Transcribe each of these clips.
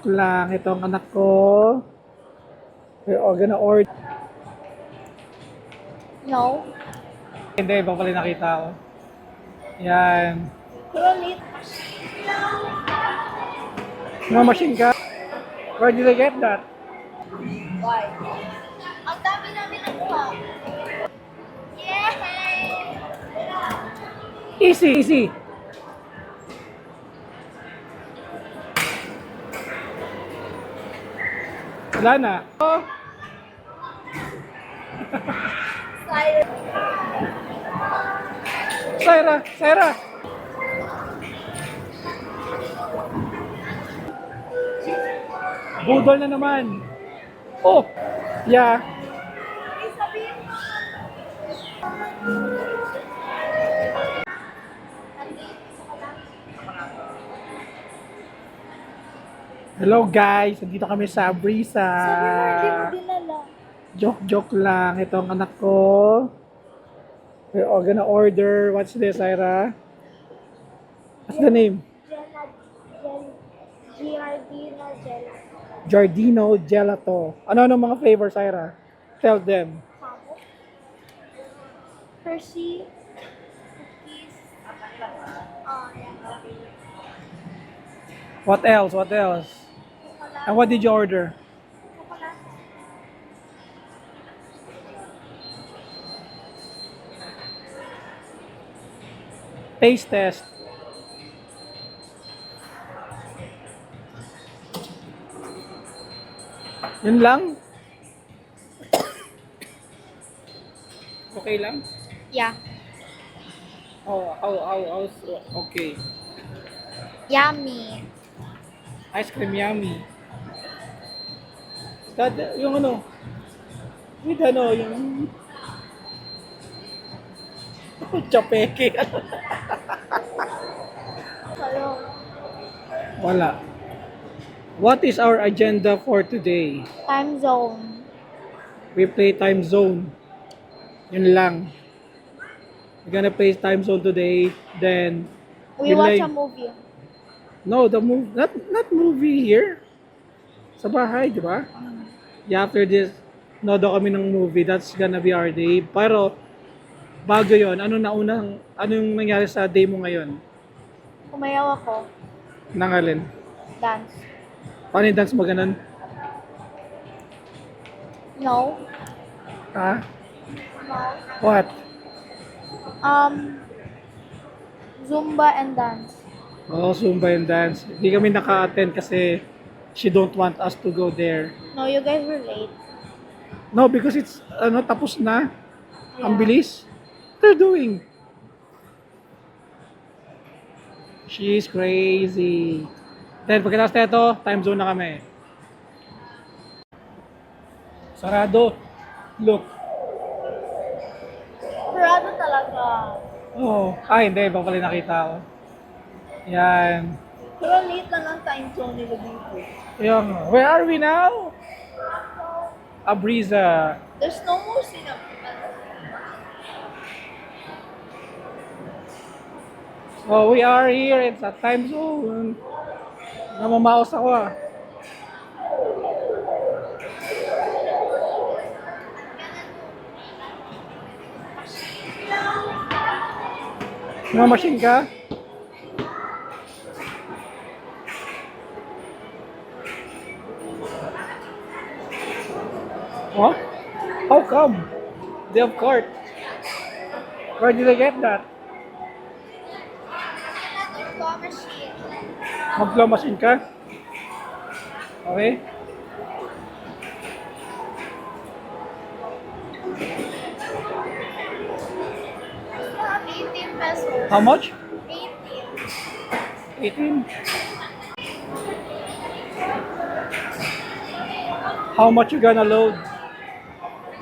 Lang itong anak ko. We're gonna order. No. Hindi, iba pala nakita ko. Yan. Pero late. Mga machine ka? Where did I get that? Why? Ang dami namin nakuha. Yay! Easy, easy. Wala na. Oh. Syra, Syra. Budol na naman. Oh, yeah. Hello guys, nandito kami sa Brisa. Sabi mo, hindi mo dinala. Joke lang, itong anak ko. We're all gonna order. What's this, Syra? What's the name? Giardino Gel. Giardino Gelato. Ano mga flavor, Syra? Tell them. Hershey. Cookies. Oh, yeah. What else? What else? And what did you order? Chocolate. Taste test. Yun lang? Okay lang? Yeah. Okay. Yummy. Ice cream yummy. Yung ano? With ano, yung... Chapeke. Hello. Wala. What is our agenda for today? Time zone. We play time zone. Yun lang. We're gonna play time zone today. Then, We yun watch lang. a movie. No, the movie, not movie here. Sa bahay, di ba? Yeah, after this, nood kami ng movie. That's gonna be our day. Pero, bago yon, ano yung nangyari sa day mo ngayon? Kumayaw ako. Nangalin. Dance. Paano yung dance mo ganun? No. Ha? No. What? Zumba and dance. Oh, Zumba and dance. Hindi kami naka-attend kasi she don't want us to go there. No, you guys were late. No, because it's, tapos na. Ang Yeah. bilis. What they're doing? She's crazy. Then, pagkatapos nito, time zone na kami. Sarado. Look. Sarado talaga. Oh. Hindi. Iba pala nakita ko. Yan. Pero late lang ang time zone nila dito. Yung, where are we now? Abriza. There's no more cinema. Oh, we are here. It's a time zone. Namamaos ako ah. Mga machine ka? What? How come? They have cart. Where did I get that? Claw machine. Mag-claw machine ka? Okay. Yeah, 18 pesos. How much? 18. 18. How much you gonna load?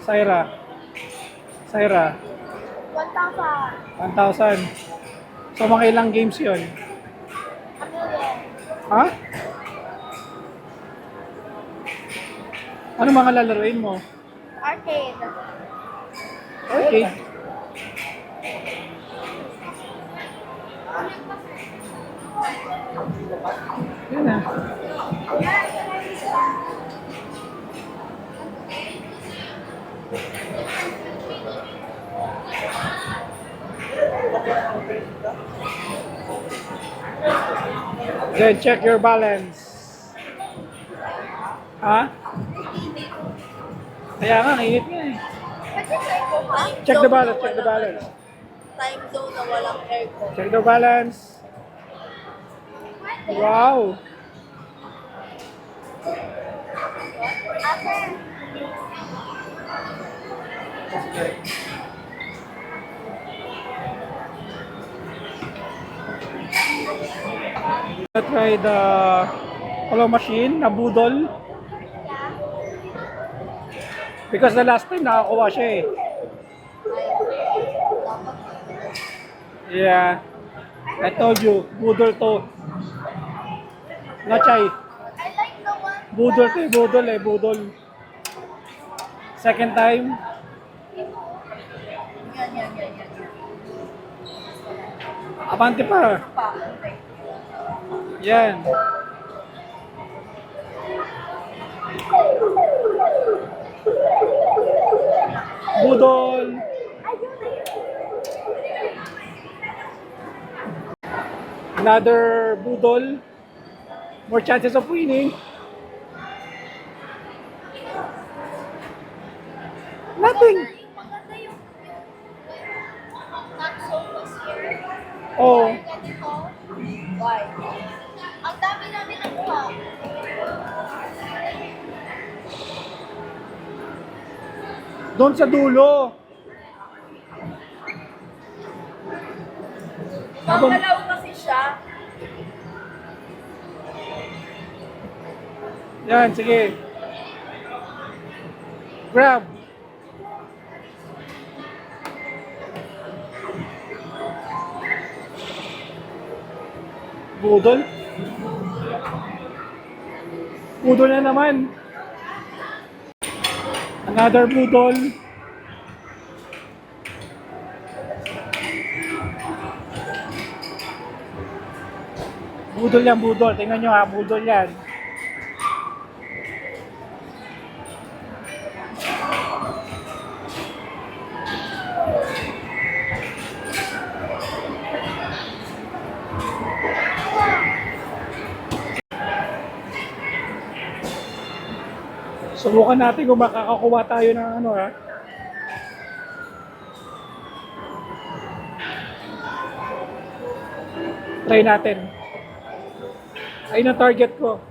Syra. 1,000. 1,000. So mga ilang games yun? A million. Ha? Ano mga lalaroin mo? Arcade. Okay. Yan na. Then check your balance. Ha? Kaya nga, ang init nga eh. Pag-check ko ha? Check the balance, check the balance. Time zone na walang aircon. Check the balance. Wow! Ate, I try the claw machine na budol. Because the last time nakakuha siya eh. Yeah. I told you, budol to. Lachay. I like the one. Budol to eh, budol eh, budol. Second time, Yan. abante pa. Pa, okay. Yan. Budol. Another budol. More chances of winning. Nothing. Maganda yung not so was here. Oh, Ganito. Why? Ang dami namin nakuha. doon sa dulo. Habang- Mamalaw kasi siya. Yan, sige. Grab. Budol. Budol na naman. Another budol. Budol yan, budol. Tingnan nyo ha, budol yan. Subukan natin kung makakakuha tayo ng ano ha. Try natin. Ayun ang target ko.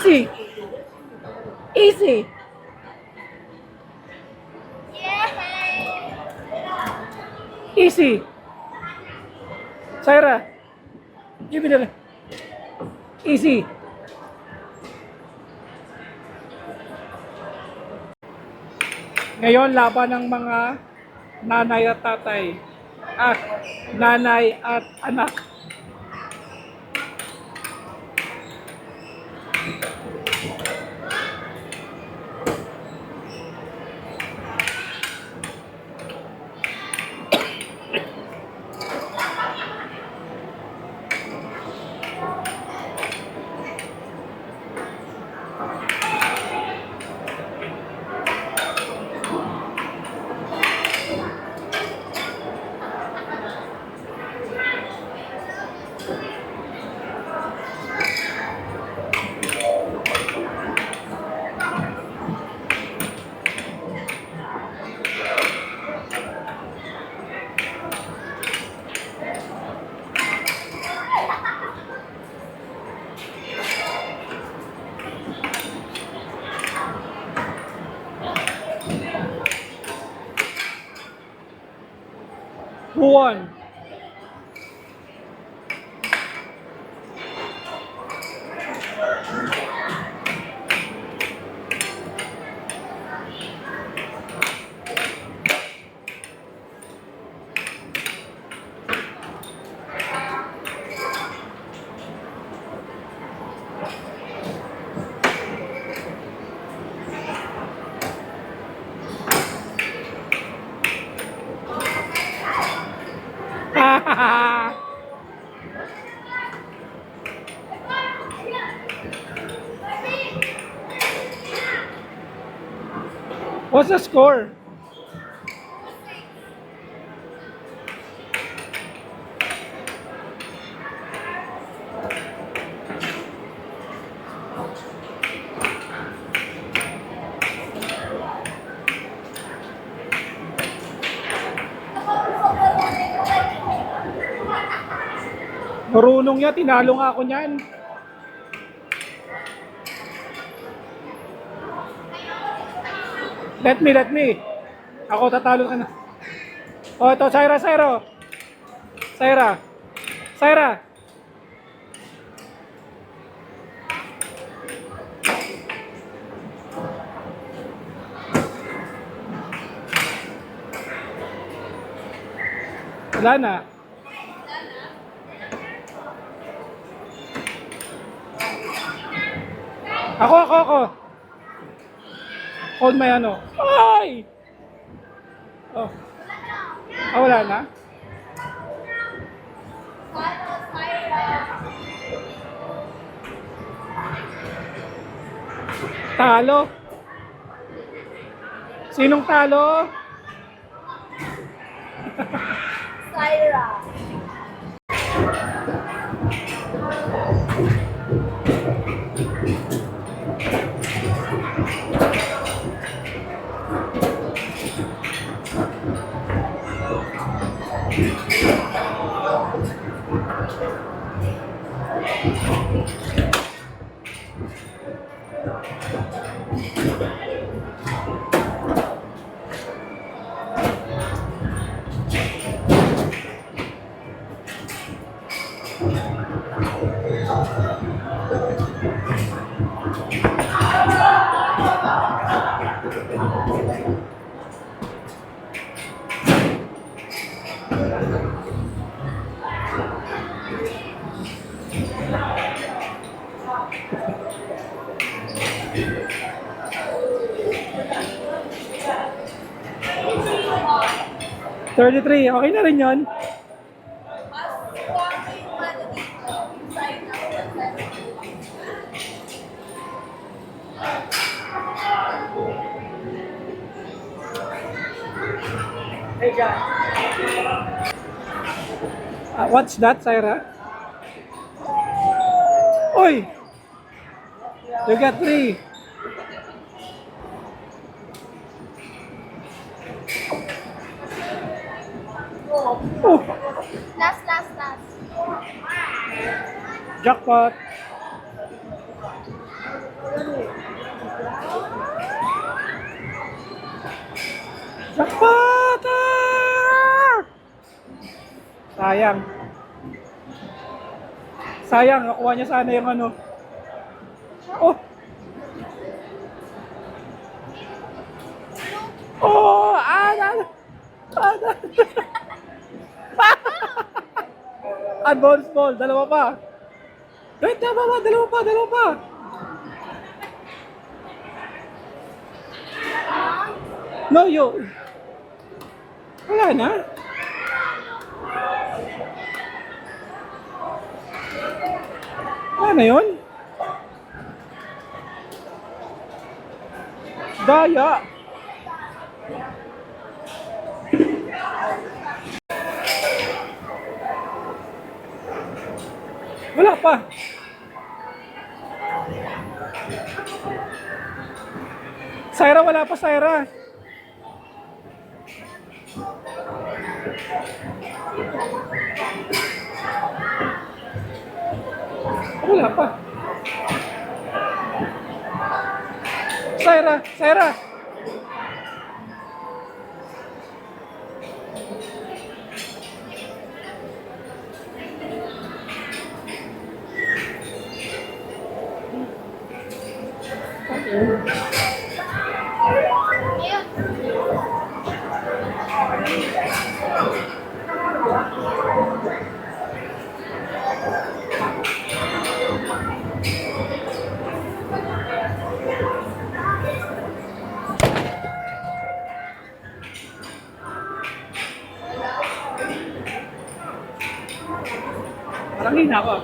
Easy. Easy. Yay! Easy. Syra, give me the... Easy. Ngayon, laban ng mga nanay at tatay. Nanay at anak. Who won? What's the score? Marunong yan, tinalo nga ako niyan. Let me. Ako tatalo ka na. O, ito, Syra. Syra. Wala na. Ako. Hold my ano. Ay! Oh. Wala na? Talo? Sinong talo? Syra. $33. Okay na rin yun. Mas kuha ko yung ano dito. Side ng Hey, John. What's that, Syra? Oy! You got 3. Oh! Last. Jackpot! Jackpot! Sayang, nakuha niya sana yung ano. Oh! Oh! Advance ball, dalawa pa. Wait, tama ba? Dalawa pa. No, wala na. Wala na yun. Daya. Wala pa. Syra, wala pa, Syra. Wala pa. Syra. Parang hina ako.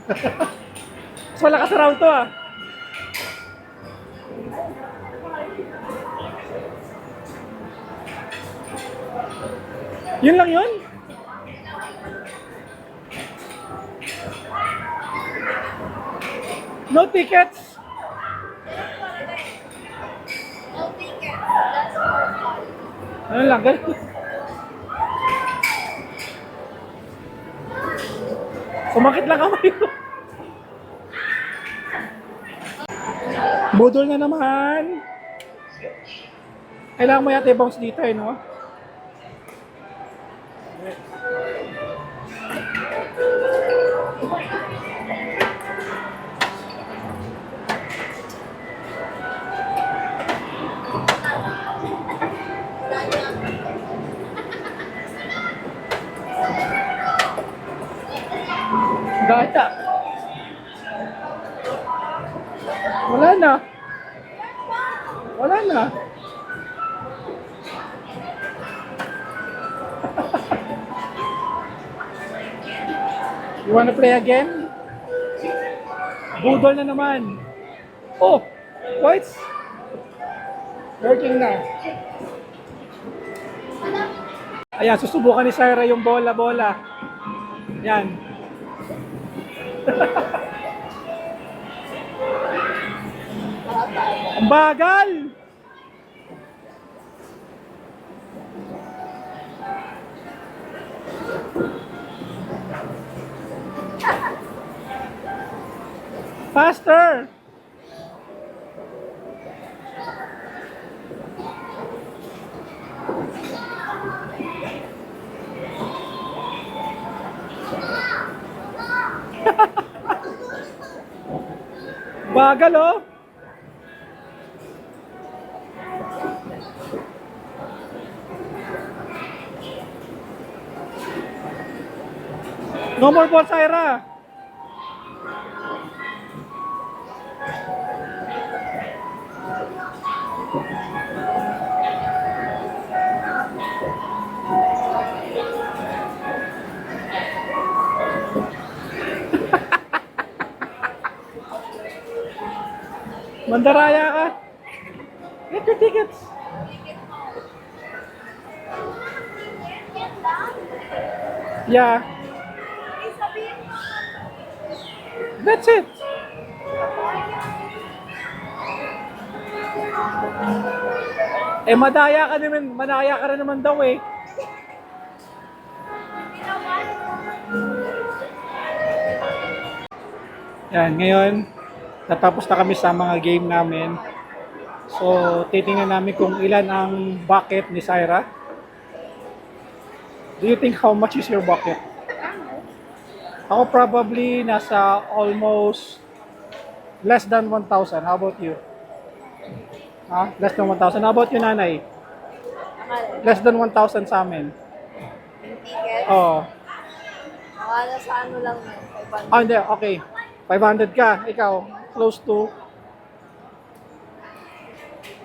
Mas malakas sa round to ah. Yun lang yun? No tickets? No ticket. That's for fun. Ano lang, ganun. Sumakit lang kamay ko. Budol na naman. Kailangan mo yata i-bounce dito eh, no? Gata. Wala na. Wala na. You wanna play again? Budol na naman. Oh, whites. Working na. Ayan, susubukan ni Syra yung bola-bola. Yan. Ang bagal! Faster! Bagal oh! No more ball, Syra! Mandaraya ka! Get your tickets! Yeah, that's it! Eh, madaya ka rin naman daw eh. Yan, ngayon, natapos na kami sa mga game namin. So, titingnan namin kung ilan ang bucket ni Syra. Do you think how much is your bucket? Ako probably nasa almost less than 1,000. How about you? Ha? Less than 1,000. How about you, nanay? Less than 1,000 sa amin. Yung ticket, Oo. nakala sa ano lang yun, 500. Ah, hindi. Okay. 500 ka. Ikaw, close to.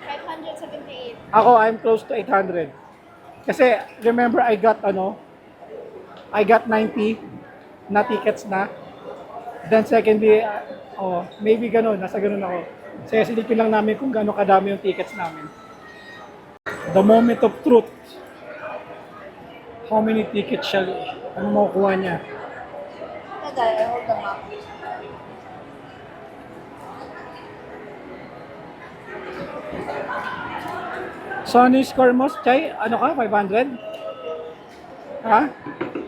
578. Ako, I'm close to 800. Kasi, remember, I got 90 na tickets na. Then secondly, maybe ganun, nasa ganun ako. Kasi silipin lang namin kung gano'ng kadami yung tickets namin. The moment of truth. How many tickets siya, ano makukuha niya? Tagal, hold the map. So, ano yung score mo, Chay? Ano ka, 500? Ha?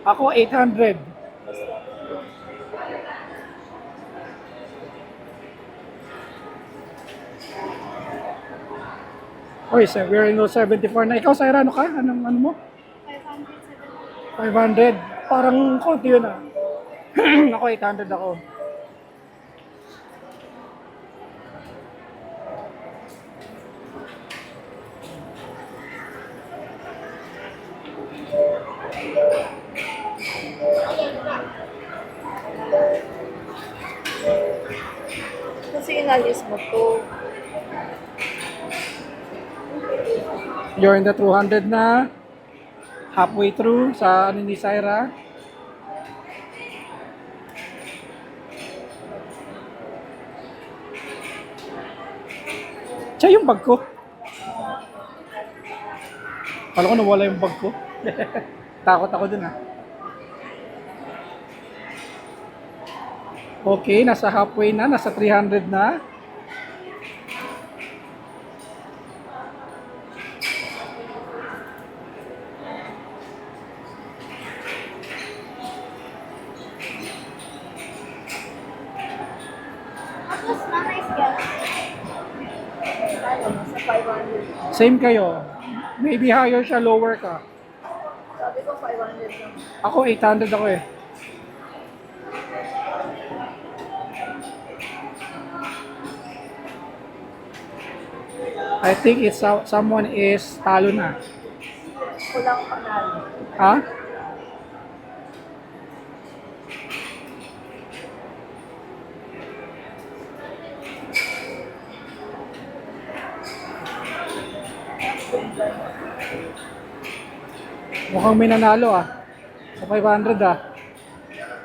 Ako, 800. Oy, so we're in 74 na. Ikaw, Syra, ano ka? Ano mo? 500. Parang konti yun ah. Ako, 800 ako. Kasi inalis mo to. You're in the 200 na. Halfway through sa ano ni Syra. Siya yung bag ko. Kala ko nawala yung bag ko. Takot ako dun ah. Okay, nasa halfway na, nasa 300 na. Tapos, nanay guess. Ano, nasa 500. Same kayo. Maybe higher siya, lower ka. Sabi ko 500 lang. Ako 800 ako eh. I think it's someone is talo na. Kulang panalo. Ha? Mukhang may nanalo ah. Sa 500 ah.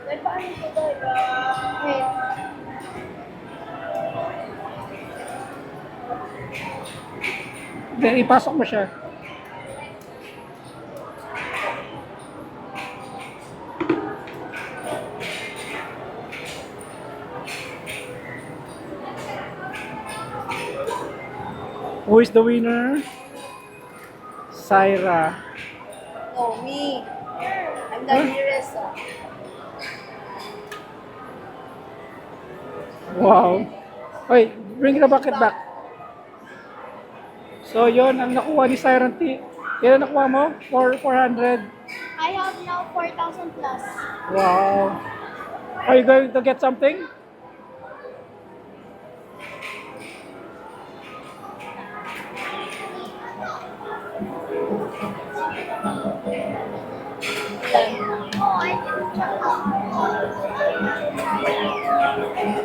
Ay, paano ito ba? Wait. Then ipasok mo siya. Who is the winner? Syra. Oh, me. I'm the nearest. Wow. Oy, bring the bucket back. So, yon ang nakuha ni Siren T. Kailan nakuha mo? 400. I have now 4,000 plus. Wow. Are you going to get something? Oh, I didn't check out.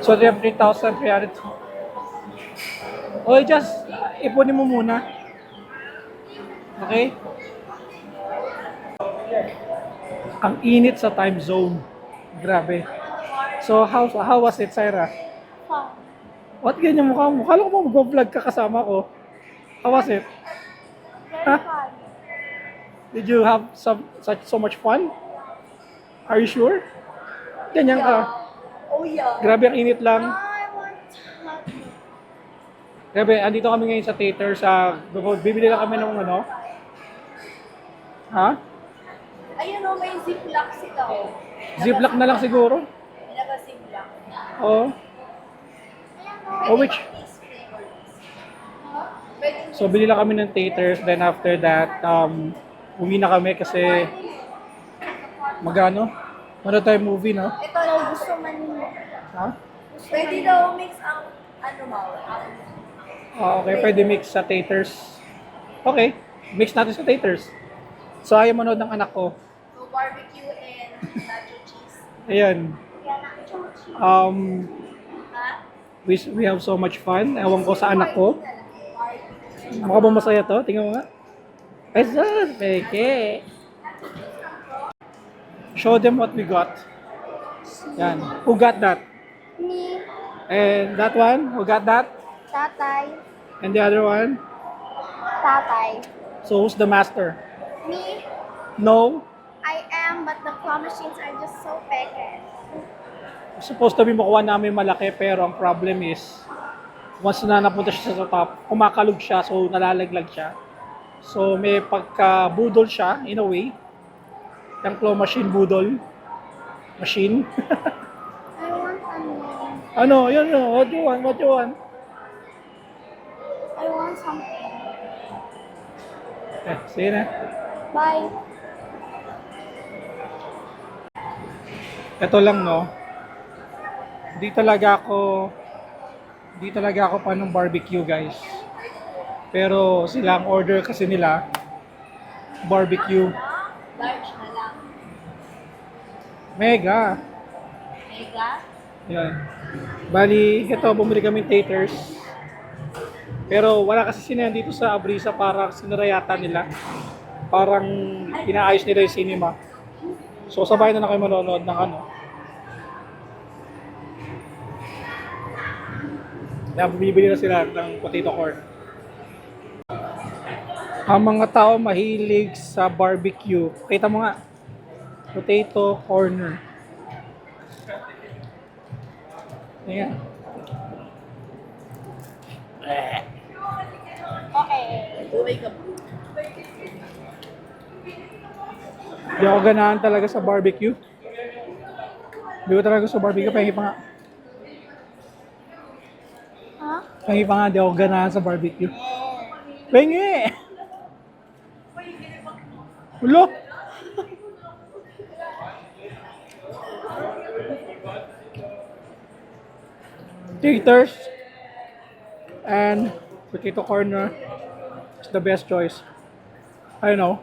So, they have 3,300. Oy, just ipunin mo muna. Okay? Ang init sa time zone. Grabe. So, how was it, Syra? Fun. What ganyan mukha mo? Kala ko mo mag-vlog ka kasama ko. How was it? Very Huh? fun. Did you have so much fun? Are you sure? Ganyan ka. Oh, yeah. Grabe ang init lang. I want hot. Grabe, andito kami ngayon sa theater sa bibili lang kami ng ano. Ha? Ayun o, may ziplock sila. Oh. Ziplock na lang siguro. May naka-ziplock. Oo. Oh, which? These flavors. Pwede So, bili lang kami ng taters. Then after that, uwi na kami kasi magano? Ano tayo movie, no? ito lang Gusto man Ha? Pwede daw mix ang ano mo. Okay, pwede mix sa taters. Okay, mix natin sa taters. So, ayaw manood ng anak ko. So, barbecue and nacho cheese. Ayan. Ha? We have so much fun. Ewan ko sa anak ko. Mukha ba masaya to? Tingnan mo nga. Ay, sir, peke. Show them what we got. Yan. Who got that? Me, And that one? Who got that? tatay, And the other one? tatay. So, who's the master? Me, No? I am, but the claw machines are just so peke. Supposed to be makuha namin malaki, pero ang problem is, once na napunta siya sa top, kumakalog siya, so nalalaglag siya. So, may pagka-budol siya, in a way. Yung claw machine budol. Machine. I want ano. Ano? Yun, yun. What you want? What you want? I want something. Sige na. Bye. Ito lang, no? Di talaga ako pa ng barbecue, guys. Pero sila ang order kasi nila barbecue. Large na lang. Mega. Mega? Yan. Bali, ito, bumili kami taters. Pero wala kasi sila dito sa Abrisa, parang sinarayata nila. Parang inaayos nila yung cinema. So, sabay na kayo manonood ng ano. Yan, bumibili na sila ng potato corn. Ang mga tao mahilig sa barbecue. Kita mo nga, potato corner. Ayan. Okay. Uwi ka. Hindi ako ganahan talaga sa barbecue. Hindi ko talaga sa barbecue. Pahingi pa nga. Huh? Pahingi pa nga, hindi ako ganahan sa barbecue. Pahingi! Ulo! Taters and potato corner is the best choice. I know.